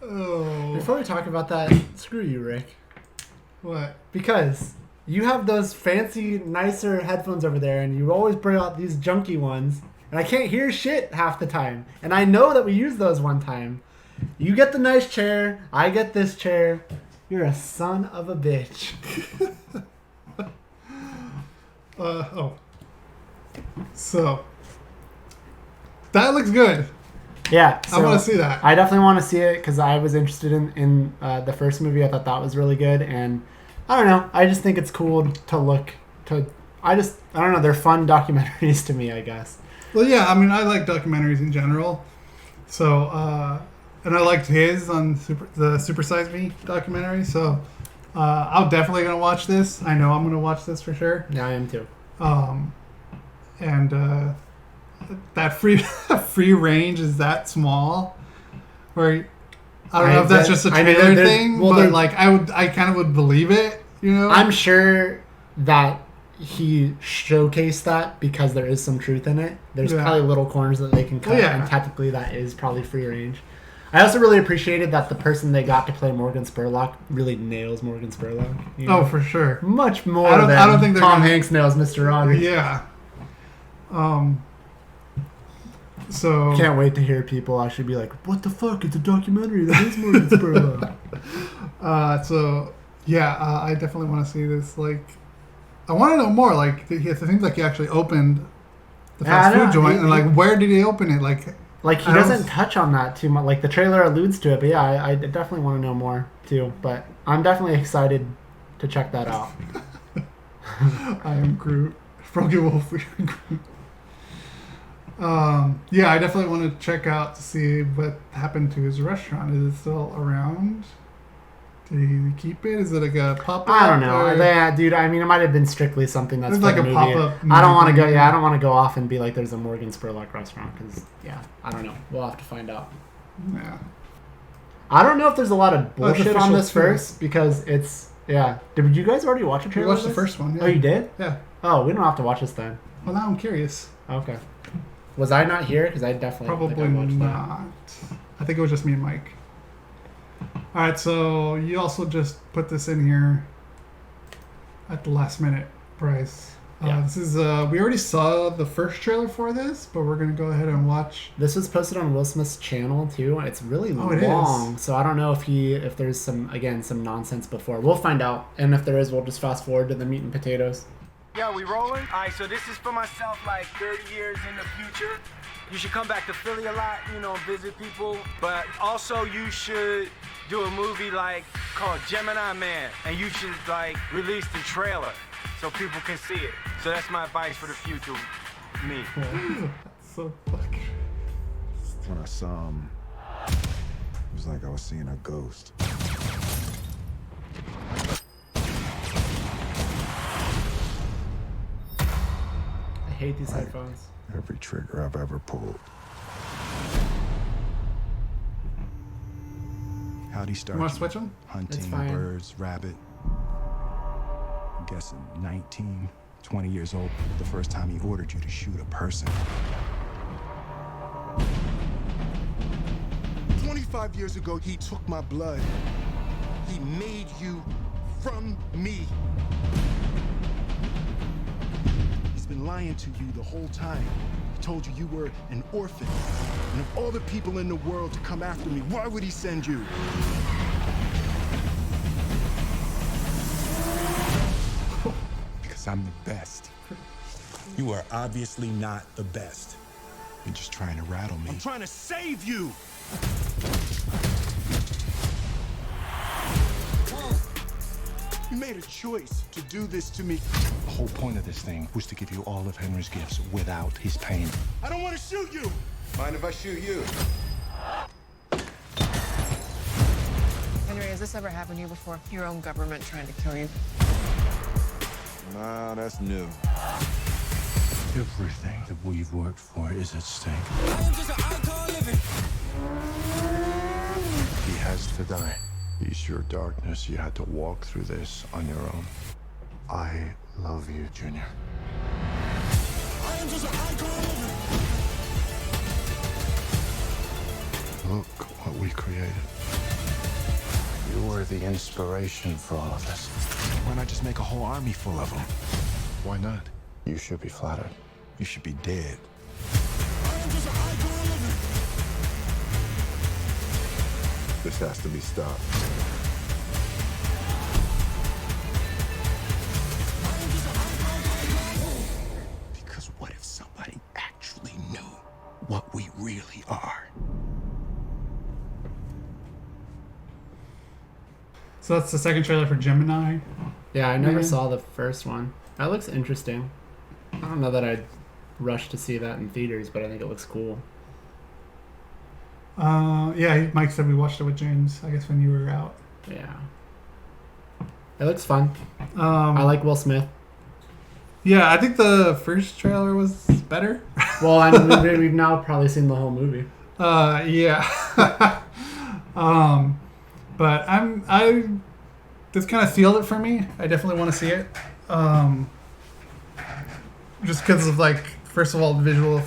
Oh. Before we talk about that, screw you, Rick. What? Because you have those fancy, nicer headphones over there, and you always bring out these junky ones, and I can't hear shit half the time. And I know that we used those one time. You get the nice chair, I get this chair. You're a son of a bitch. So, that looks good. Yeah, I want to see that. I definitely want to see it because I was interested in the first movie. I thought that was really good, and I don't know. I just think it's cool to look to. I don't know. They're fun documentaries to me, I guess. Well, yeah. I mean, I like documentaries in general. So, and I liked his on the Super Size Me documentary. So, I'm definitely gonna watch this. I know I'm gonna watch this for sure. Yeah, I am too. And that free range is that small, where I don't know if that's just a trailer thing, but like I kind of would believe it, you know. I'm sure that he showcased that because there is some truth in it. There's probably little corners that they can cut, and technically that is probably free range. I also really appreciated that the person they got to play Morgan Spurlock really nails Morgan Spurlock. You know? Oh, for sure. Much more than I don't think Tom Hanks nails Mr. Rogers. Yeah. So can't wait to hear people actually be like, "What the fuck? It's a documentary that is Morgan Spurlock." So yeah, I definitely want to see this. Like, I want to know more. Like, it seems like he actually opened the fast food joint, and like, where did he open it? Like he doesn't touch on that too much. Like the trailer alludes to it, but yeah, I definitely want to know more too. But I'm definitely excited to check that out. I am Groot. Froggy Wolf. Yeah, I definitely want to check out to see what happened to his restaurant. Is it still around? Did he keep it? Is it like a pop-up? I don't know. Yeah, dude. I mean, it might have been strictly something that's like a movie. pop-up. I don't want to go. Yeah, I don't want to go off and be like, "There's a Morgan Spurlock restaurant," because I don't know. We'll have to find out. Yeah. I don't know if there's a lot of bullshit on this first because it's Did you guys already watch a trailer? We watched the first one. Yeah. Oh, you did? Yeah. Oh, we don't have to watch this then. Well, now I'm curious. Okay. Was I not here? Because I definitely probably not. I think it was just me and Mike. All right, so you also just put this in here at the last minute, Bryce. This is we already saw the first trailer for this, but we're gonna go ahead and watch. This was posted on Will Smith's channel too. It's really it long, so I don't know if there's some nonsense before. We'll find out, and if there is, we'll just fast forward to the meat and potatoes. Yeah, we rolling? All right, so this is for myself, like 30 years in the future. You should come back to Philly a lot, visit people. But also you should do a movie called Gemini Man. And you should release the trailer so people can see it. So that's my advice for the future me. So fucking. When I saw him, it was like I was seeing a ghost. I hate these headphones. Every trigger I've ever pulled. How'd he start? You want to switch them? Hunting birds, rabbit. I'm guessing 19, 20 years old. The first time he ordered you to shoot a person. 25 years ago, he took my blood. He made you from me. He's been lying to you the whole time. He told you you were an orphan. And of all the people in the world to come after me, why would he send you? Because I'm the best. You are obviously not the best. You're just trying to rattle me. I'm trying to save you! You made a choice to do this to me. The whole point of this thing was to give you all of Henry's gifts without his pain. I don't want to shoot you! Mind if I shoot you? Henry, has this ever happened to you before? Your own government trying to kill you? Nah, that's new. Everything that we've worked for is at stake. He has to die. He's your darkness. You had to walk through this on your own. I love you, Junior. Look what we created. You were the inspiration for all of this. Why not just make a whole army full of them? Why not? You should be flattered. You should be dead. This has to be stopped. Because what if somebody actually knew what we really are? So that's the second trailer for Gemini. Yeah, I never Mhm. saw the first one. That looks interesting. I don't know that I'd rush to see that in theaters, but I think it looks cool. Yeah, Mike said we watched it with James, I guess, when you were out. Yeah. It looks fun. I like Will Smith. Yeah, I think the first trailer was better. Well, I mean, we've now probably seen the whole movie. Yeah. But I this kind of sealed it for me. I definitely want to see it. Just because of, like, first of all, the visual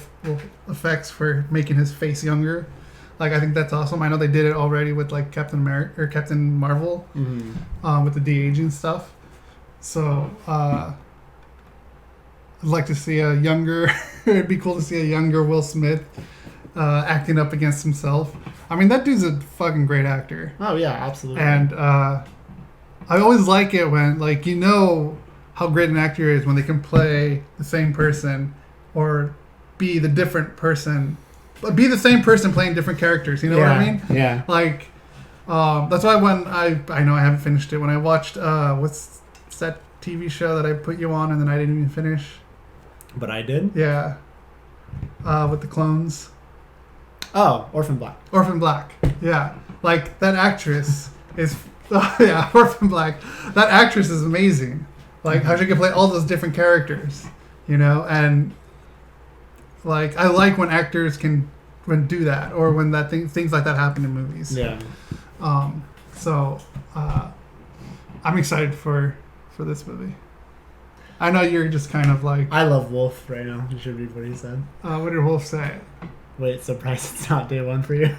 effects for making his face younger. Like, I think that's awesome. I know they did it already with, like, Captain America or Captain Marvel, with the de-aging stuff. So I'd like to see a younger. It'd be cool to see a younger Will Smith acting up against himself. I mean, that dude's a fucking great actor. Oh yeah, absolutely. And I always like it when, like, you know how great an actor is when they can play the same person or be the different person, but be the same person playing different characters. You know what I mean? Yeah. Like, that's why when I know I haven't finished it. When I watched what's that TV show that I put you on and then I didn't even finish. But I did? Yeah. With the clones. Oh, Orphan Black. Orphan Black. Yeah. Like, that actress is... yeah, Orphan Black. That actress is amazing. Like, how she can play all those different characters, you know? And, like, I like when actors can do that, or when things like that happen in movies. Yeah. So, I'm excited for this movie. I know you're just kind of like... I love Wolf right now. You should read what he said. What did Wolf say? Wait, surprised it's not day one for you.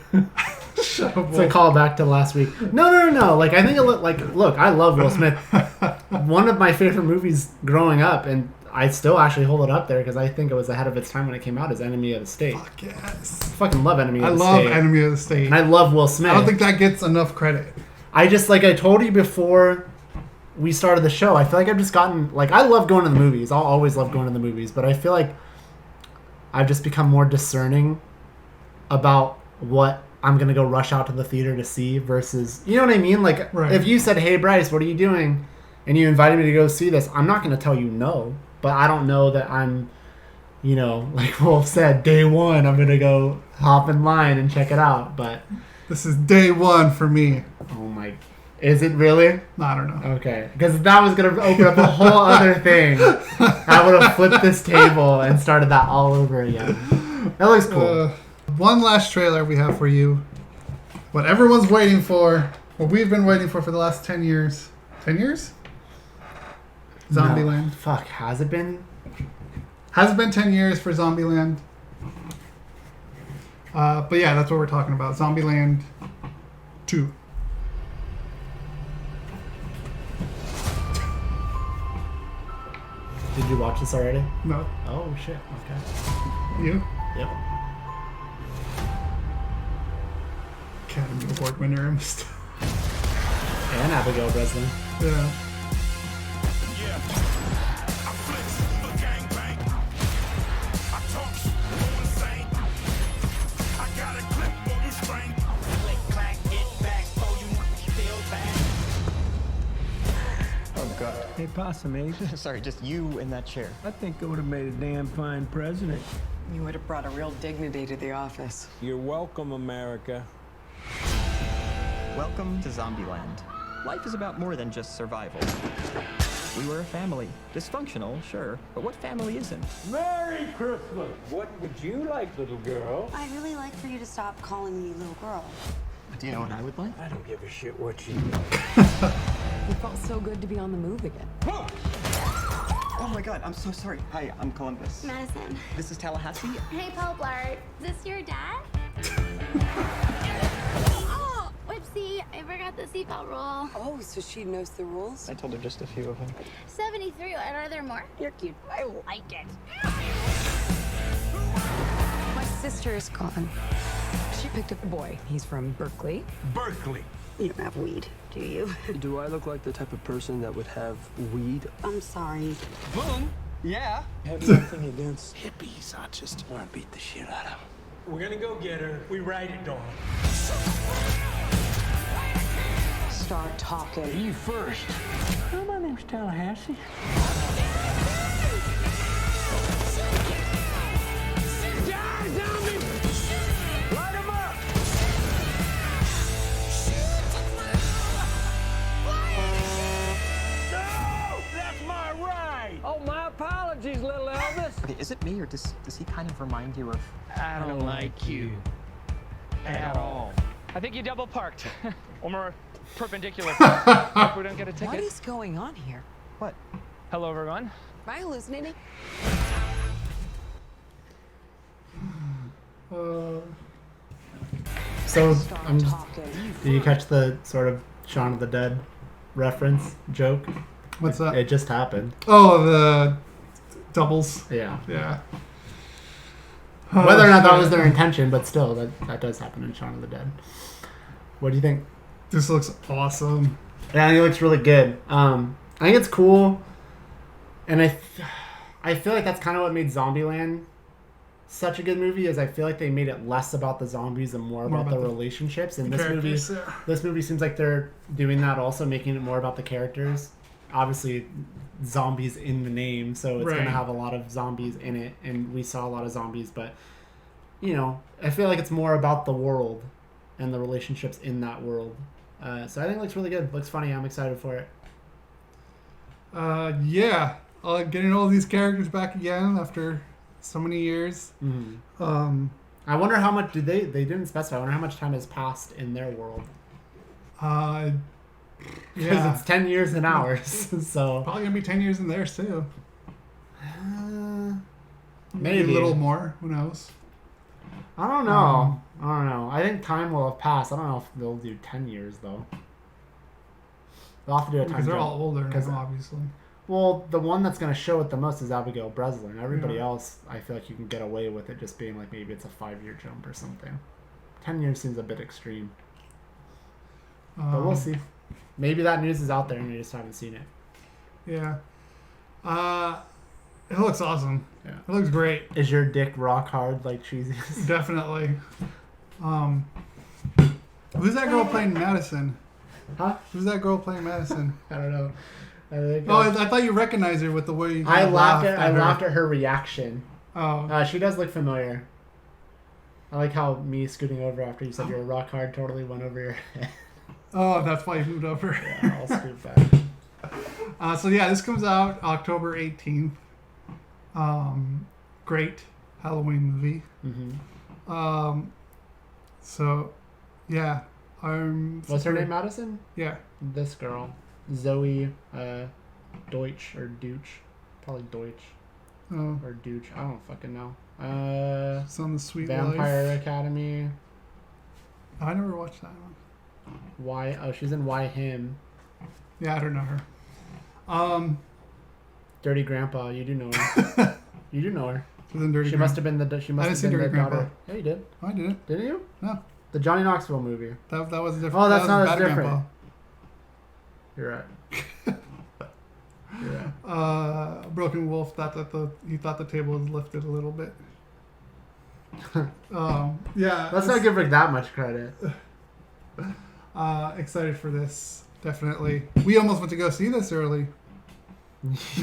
Shut up, It's a call back to last week. No. Like, I think look, I love Will Smith. One of my favorite movies growing up, and I still actually hold it up there because I think it was ahead of its time when it came out, is Enemy of the State. Fuck yes. I fucking love Enemy of the State. I love Enemy of the State. And I love Will Smith. I don't think that gets enough credit. I just, like I told you before we started the show, I feel like I've just gotten, like, I love going to the movies. I'll always love going to the movies, but I feel like I've just become more discerning about what I'm going to go rush out to the theater to see versus, you know what I mean? Like, if you said, hey, Bryce, what are you doing? And you invited me to go see this, I'm not going to tell you no, but I don't know that I'm, you know, like Wolf said, day one, I'm going to go hop in line and check it out, but... This is day one for me. Oh my... Is it really? I don't know. Okay. Because that was going to open up a whole other thing. I would have flipped this table and started that all over again. That looks cool. One last trailer we have for you. What everyone's waiting for. What we've been waiting for the last 10 years. 10 years? Zombieland. No. Fuck. Has it been? Has it been 10 years for Zombieland? But yeah, that's what we're talking about. Zombieland 2. Did you watch this already? No. Oh, shit. Okay. You? Yep. Academy Award winner. And Abigail Breslin. Yeah. Hey, Possum Ace. Sorry, just you in that chair. I think I would have made a damn fine president. You would have brought a real dignity to the office. You're welcome, America. Welcome to Zombieland. Life is about more than just survival. We were a family. Dysfunctional, sure, but what family isn't? Merry Christmas! What would you like, little girl? I'd really like for you to stop calling me little girl. Do you know what I would like? I don't give a shit what you... It felt so good to be on the move again. Oh my god, I'm so sorry. Hi, I'm Columbus. Madison. This is Tallahassee. Hey, Poplar. Is this your dad? Oh, whoopsie. I forgot the seatbelt rule. Oh, so she knows the rules? I told her just a few of them. 73. And are there more? You're cute. I like it. My sister is gone. She picked up a boy. He's from Berkeley. Berkeley! You don't have weed, do you? Do I look like the type of person that would have weed? I'm sorry. Boom! Yeah! I have nothing against hippies. I just want to beat the shit out of them. We're gonna go get her. We ride it, dog. Start talking. You first. Oh, my name's Tallahassee. Die, zombie! Light 'em up! No! That's my right! Oh, my apologies, little Elvis. Okay, is it me, or does he kind of remind you of... I don't like you. At all. I think you double parked. Or more perpendicular. Hope we don't get a ticket. What is going on here? What? Hello, everyone. Am I hallucinating? So, did you catch the sort of Shaun of the Dead reference joke? What's that? It just happened. Oh, the doubles. Yeah. Yeah. Whether or not that was their intention, but still, that does happen in Shaun of the Dead. What do you think? This looks awesome. Yeah, I think it looks really good. I think it's cool, and I feel like that's kind of what made Zombieland such a good movie. Is I feel like they made it less about the zombies and more about the relationships. And this movie seems like they're doing that also, making it more about the characters. Obviously, zombies in the name, so it's going to have a lot of zombies in it, and we saw a lot of zombies, but you know, I feel like it's more about the world and the relationships in that world. So I think it looks really good. Looks funny. I'm excited for it. Yeah, getting all these characters back again after so many years. Mm-hmm. I wonder how much they didn't specify. I wonder how much time has passed in their world. Because it's 10 years in ours, so probably gonna be 10 years in theirs too. Maybe a little more. Who knows? I don't know. I think time will have passed. I don't know if they'll do 10 years though. They'll have to do a time because they're jump. all older now, obviously. Well, the one that's going to show it the most is Abigail Breslin. Everybody else, I feel like you can get away with it just being like maybe it's a 5-year jump or something. 10 years seems a bit extreme. But we'll see. Maybe that news is out there and you just haven't seen it. Yeah. It looks awesome. Yeah. It looks great. Is your dick rock hard like cheesy? Definitely. Who's that girl playing Madison? Huh? Who's that girl playing Madison? I don't know. I thought you recognized her with the way you laughed at her reaction. Oh. She does look familiar. I like how me scooting over after you said you were rock hard totally went over your head. Oh, that's why you moved over. Yeah, I'll scoot back. So yeah, this comes out October 18th. Great Halloween movie. Mm-hmm. So yeah, What's her name? Madison? Yeah. This girl, Zoe Deutsch or Deutsch, probably Deutsch. Oh. Or Deutsch. I don't fucking know. It's on the Sweet Vampire Life. Academy. I never watched that one. Why? Oh, she's in Why Him. Yeah, I don't know her. Dirty Grandpa. You do know her. You do know her. She's in Dirty She must have been the. She must I have didn't see been Dirty the Grandpa. daughter. Yeah, you did. I didn't. Didn't you? No. The Johnny Knoxville movie. That was a different. Oh, that's that was not as Bad different. Grandpa. You're right. You're right. Broken Wolf thought that he thought the table was lifted a little bit. Yeah. Let's not give her that much credit. Excited for this, definitely. We almost went to go see this early.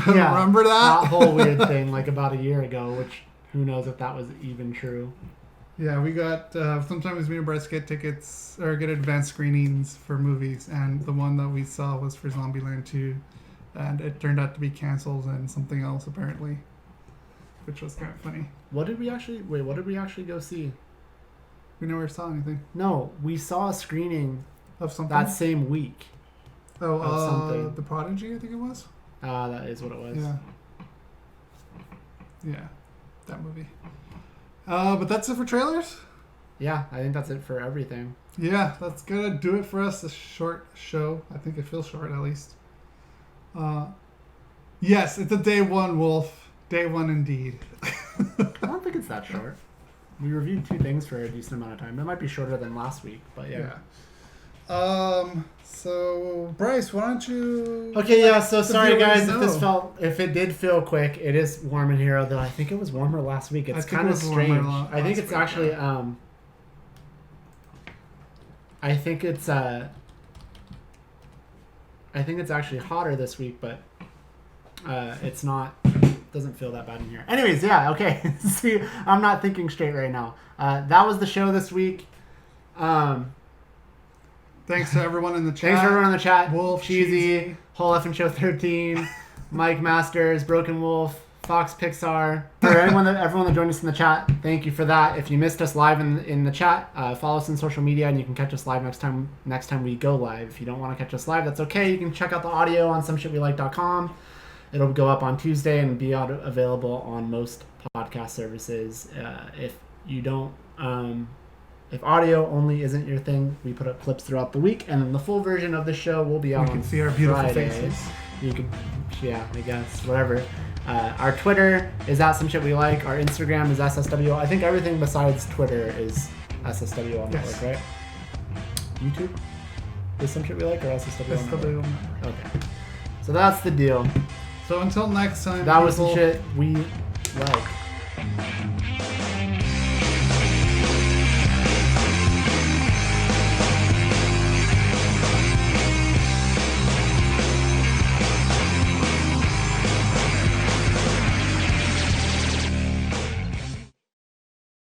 Yeah, Remember that? That whole weird thing like about a year ago, which who knows if that was even true. Yeah, we got, sometimes me and Bryce get tickets, or get advanced screenings for movies, and the one that we saw was for Zombieland 2, and it turned out to be canceled and something else, apparently, which was kind of funny. What did we actually go see? We never saw anything. No, we saw a screening of something that same week. Oh, of something. The Prodigy, I think it was. That is what it was. Yeah, that movie. But that's it for trailers? Yeah, I think that's it for everything. Yeah, that's gonna do it for us. This short show. I think it feels short, at least. Yes, it's a day one, Wolf. Day one indeed. I don't think it's that short. We reviewed 2 things for a decent amount of time. It might be shorter than last week, but yeah. So Bryce, why don't you? Okay, yeah. So sorry, guys, know. if it did feel quick. It is warm in here, although I think it was warmer last week. It's kind of strange. I think it's actually. I think it's I think it's actually hotter this week, but it's not. Doesn't feel that bad in here. Anyways, yeah, okay. See, I'm not thinking straight right now. That was the show this week. Thanks to everyone in the chat. Thanks for everyone in the chat. Wolf, Cheesy, Whole Effing Show 13, Mike Masters, Broken Wolf, Fox Pixar. For everyone that joined us in the chat, thank you for that. If you missed us live in the chat, follow us on social media and you can catch us live next time we go live. If you don't want to catch us live, that's okay. You can check out the audio on someshitwelike.com. It'll go up on Tuesday and be available on most podcast services. If you don't, if audio only isn't your thing, we put up clips throughout the week, and then the full version of the show will be out on Friday. You can see our beautiful faces. You can, yeah, I guess, whatever. Our Twitter is @SomeShitWeLike. Our Instagram is SSWL. I think everything besides Twitter is SSWL Network, right? YouTube is Some Shit We Like or SSWL Network? Okay, so that's the deal. So until next time, that was Some Shit We Like.